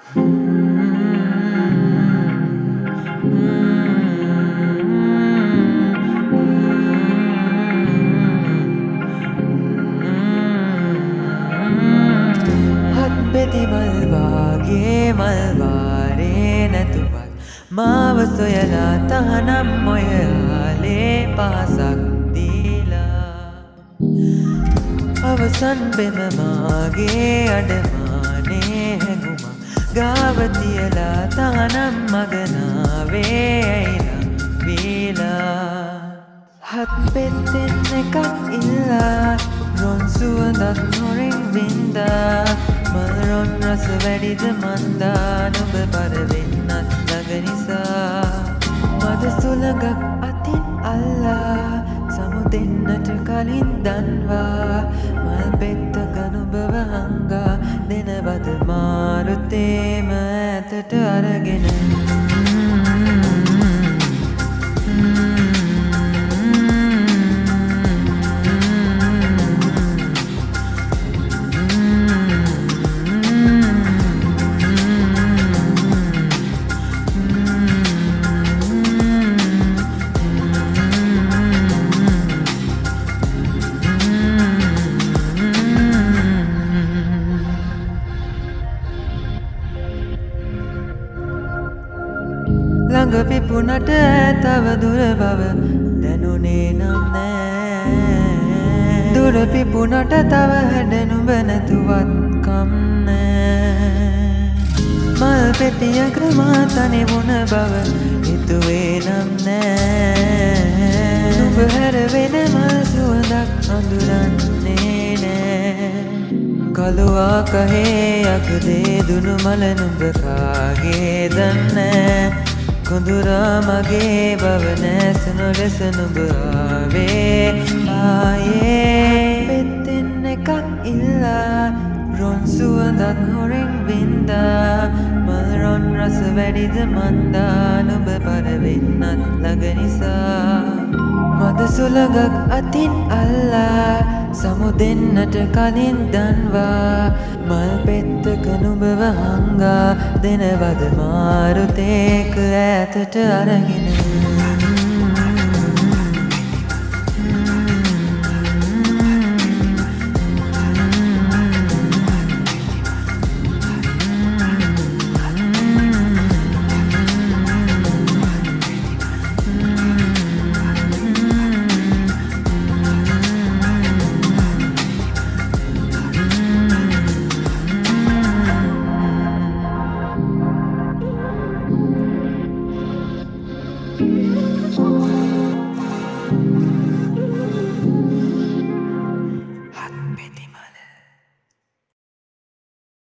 හත්පෙති මල්වාගේ මල්වාරේ නැතුවත් මාව සොයලා තහනම් ඔයාලේ පහසක් දීලා අවසන් පෙම මාගේ අඩමානේ හැඟුමක් ගාව තියලා තහනම් මගනාවේ ඇයිනම් වීලා හත්පෙත්තෙන් එකක් ඉල්ලා රොන් සුවඳක් නොරින් වින්දා මල්රොන් රස වැඩිද මන්දා නුඹ පරවෙන්නත් ළඟ නිසා මද සුළඟක් අතින් අල්ලා සමුදෙන්නට කලින් දන්වා මල් පෙත්තක නුඹව හංගා දෙනවද මාරුතේම ඇතට අරගෙන ළඟ පිපුණට තව දුර බව දැනුනේ නම් නෑ දුර පිපුණට තව හැඩනුඹ නැතුවත් කම් නෑ මල් පෙතියක මා තනිවුණ බව හිතුවේ නම් නෑ නුඹ හැර වෙන මල් සුවඳක් අඳුරන්නේ නෑ කළුවා කහේ යකදේ දුනු මල නුඹ කාගේ දන්නෑ කුඳුරා මගේ බව නැසුණු ලෙස නුඹ ආවේ ආයේ පෙත්තෙන් එකක් ඉල්ලා රොන් සුවඳක් හොරෙන් වින්දා මල් රොන් රස වැඩිද මන්දා නුඹ පරවෙන්නත් ළඟ නිසා මද සුළඟක් අතින් අල්ලා සමුදෙන්නට කලින් දන්වා මල් පෙත්තක නුඹව හංගා දෙනවද මාරුතේක ඈතට අරගෙන